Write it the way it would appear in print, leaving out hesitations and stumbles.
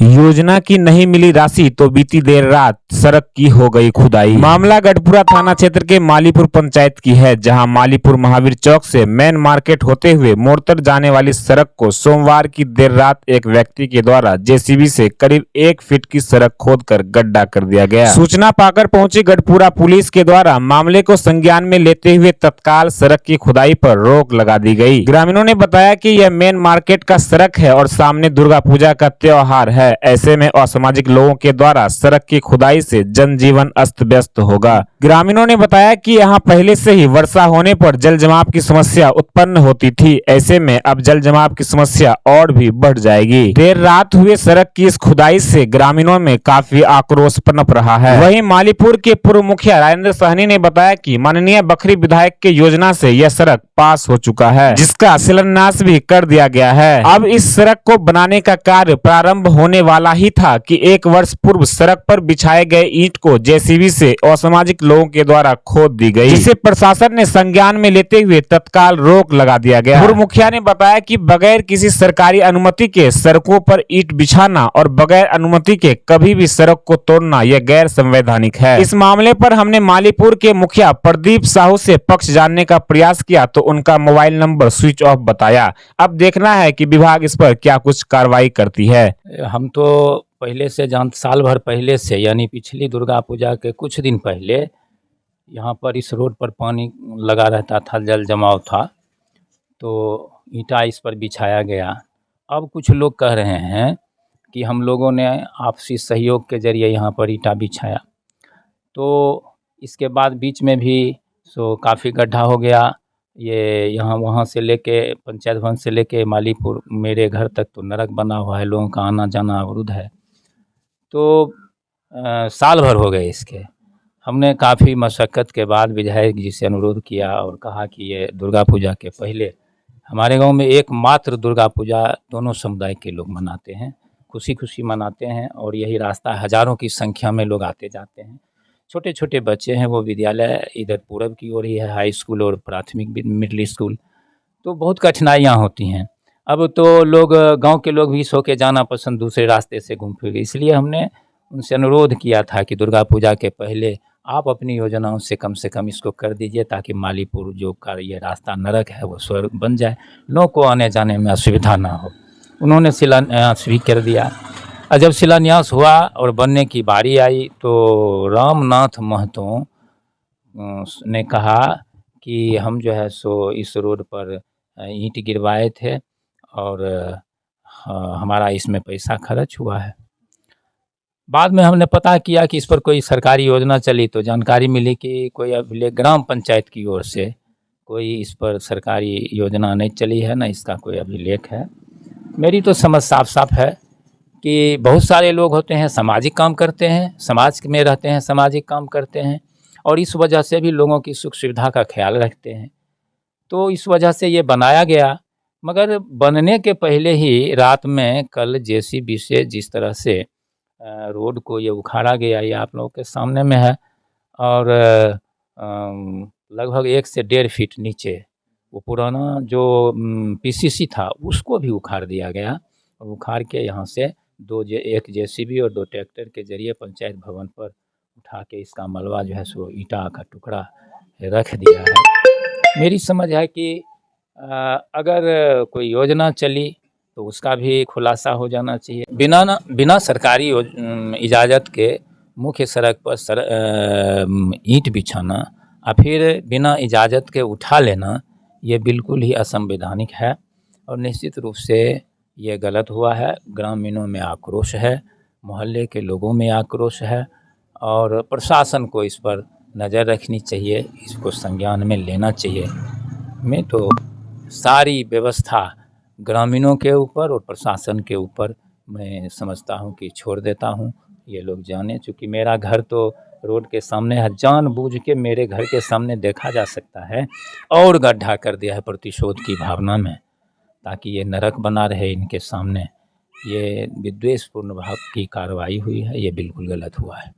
योजना की नहीं मिली राशि तो बीती देर रात सड़क की हो गई खुदाई। मामला गढ़पुरा थाना क्षेत्र के मालीपुर पंचायत की है, जहां मालीपुर महावीर चौक से मेन मार्केट होते हुए मोड़ तक जाने वाली सड़क को सोमवार की देर रात एक व्यक्ति के द्वारा जेसीबी से करीब 1 फीट की सड़क खोदकर गड्ढा कर दिया गया। सूचना पाकर पहुंची गढ़पुरा पुलिस के द्वारा मामले को संज्ञान में लेते हुए तत्काल सड़क की खुदाई पर रोक लगा दी गई। ग्रामीणों ने बताया कि यह मेन मार्केट का सड़क है और सामने दुर्गा पूजा का त्योहार है। ऐसे में असामाजिक लोगों के द्वारा सड़क की खुदाई से जनजीवन अस्त व्यस्त होगा। ग्रामीणों ने बताया कि यहां पहले से ही वर्षा होने पर जल जमाव की समस्या उत्पन्न होती थी। ऐसे में अब जल जमाव की समस्या और भी बढ़ जाएगी। देर रात हुए सड़क की इस खुदाई से ग्रामीणों में काफी आक्रोश पनप रहा है। वहीं मालीपुर के पूर्व मुखिया राजेंद्र सहनी ने बताया कि माननीय बखरी विधायक के योजना से यह सड़क पास हो चुका है, जिसका शिलान्यास भी कर दिया गया है। अब इस सड़क को बनाने का कार्य प्रारंभ होने वाला ही था कि 1 वर्ष पूर्व सड़क पर बिछाए गए ईंट को जेसीबी से असामाजिक लोगों के द्वारा खोद दी गई, जिसे प्रशासन ने संज्ञान में लेते हुए तत्काल रोक लगा दिया गया। पूर्व मुखिया ने बताया कि बगैर किसी सरकारी अनुमति के सड़कों पर ईंट बिछाना और बगैर अनुमति के कभी भी सड़क को तोड़ना यह गैर संवैधानिक है। इस मामले पर हमने मालीपुर के मुखिया प्रदीप साहू से पक्ष जानने का प्रयास किया तो उनका मोबाइल नंबर स्विच ऑफ बताया। अब देखना है कि विभाग इस पर क्या कुछ कार्रवाई करती है। हम तो पहले से साल भर पहले से, यानी पिछली दुर्गा पूजा के कुछ दिन पहले यहाँ पर इस रोड पर पानी लगा रहता था, जल जमाव था, तो ईंटा इस पर बिछाया गया। अब कुछ लोग कह रहे हैं कि हम लोगों ने आपसी सहयोग के जरिए यहाँ पर ईंटा बिछाया, तो इसके बाद बीच में भी काफ़ी गड्ढा हो गया। ये यहाँ वहाँ से लेके पंचायत भवन से लेके मालीपुर मेरे घर तक तो नरक बना हुआ है, लोगों का आना जाना अवरुद्ध है। तो साल भर हो गए इसके। हमने काफ़ी मशक्क़त के बाद विधायक जी से अनुरोध किया और कहा कि ये दुर्गा पूजा के पहले हमारे गांव में एकमात्र दुर्गा पूजा दोनों समुदाय के लोग मनाते हैं, खुशी खुशी मनाते हैं, और यही रास्ता हज़ारों की संख्या में लोग आते जाते हैं। छोटे छोटे बच्चे हैं, वो विद्यालय इधर पूरब की ओर ही है, हाई स्कूल और प्राथमिक मिडिल स्कूल, तो बहुत कठिनाइयाँ होती हैं। अब तो लोग गांव के लोग भी सो के जाना पसंद दूसरे रास्ते से घूम फिर, इसलिए हमने उनसे अनुरोध किया था कि दुर्गा पूजा के पहले आप अपनी योजनाओं से कम इसको कर दीजिए, ताकि मालीपुर जो का ये रास्ता नरक है वो स्वर्ग बन जाए, लोगों को आने जाने में असुविधा ना हो। उन्होंने शिलान्यास भी कर दिया। और जब शिलान्यास हुआ और बनने की बारी आई तो रामनाथ महतो ने कहा कि हम जो है सो इस रोड पर ईंट गिरवाए थे और हमारा इसमें पैसा खर्च हुआ है। बाद में हमने पता किया कि इस पर कोई सरकारी योजना चली, तो जानकारी मिली कि कोई अभिलेख ग्राम पंचायत की ओर से कोई इस पर सरकारी योजना नहीं चली है, ना इसका कोई अभिलेख है। मेरी तो समझ साफ साफ है कि बहुत सारे लोग होते हैं, सामाजिक काम करते हैं, समाज में रहते हैं, सामाजिक काम करते हैं, और इस वजह से भी लोगों की सुख सुविधा का ख्याल रखते हैं। तो इस वजह से ये बनाया गया, मगर बनने के पहले ही रात में कल जेसीबी से जिस तरह से रोड को ये उखाड़ा गया, ये आप लोगों के सामने में है, और लगभग 1 से 1.5 फीट नीचे वो पुराना जो पीसीसी था उसको भी उखाड़ दिया गया, और उखाड़ के यहाँ से एक जेसीबी और 2 ट्रैक्टर के जरिए पंचायत भवन पर उठा के इसका मलबा जो है सो ईंटा का टुकड़ा रख दिया है। मेरी समझ है कि अगर कोई योजना चली तो उसका भी खुलासा हो जाना चाहिए। बिना सरकारी इजाज़त के मुख्य सड़क पर ईंट बिछाना और फिर बिना इजाज़त के उठा लेना, ये बिल्कुल ही असंवैधानिक है और निश्चित रूप से ये गलत हुआ है। ग्रामीणों में आक्रोश है, मोहल्ले के लोगों में आक्रोश है, और प्रशासन को इस पर नज़र रखनी चाहिए, इसको संज्ञान में लेना चाहिए। मैं तो सारी व्यवस्था ग्रामीणों के ऊपर और प्रशासन के ऊपर मैं समझता हूँ कि छोड़ देता हूँ। ये लोग जाने, चूँकि मेरा घर तो रोड के सामने है, जानबूझ के मेरे घर के सामने देखा जा सकता है, और गड्ढा कर दिया है प्रतिशोध की भावना में, ताकि ये नरक बना रहे इनके सामने। ये विद्वेषपूर्ण भाव की कार्रवाई हुई है, ये बिल्कुल गलत हुआ है।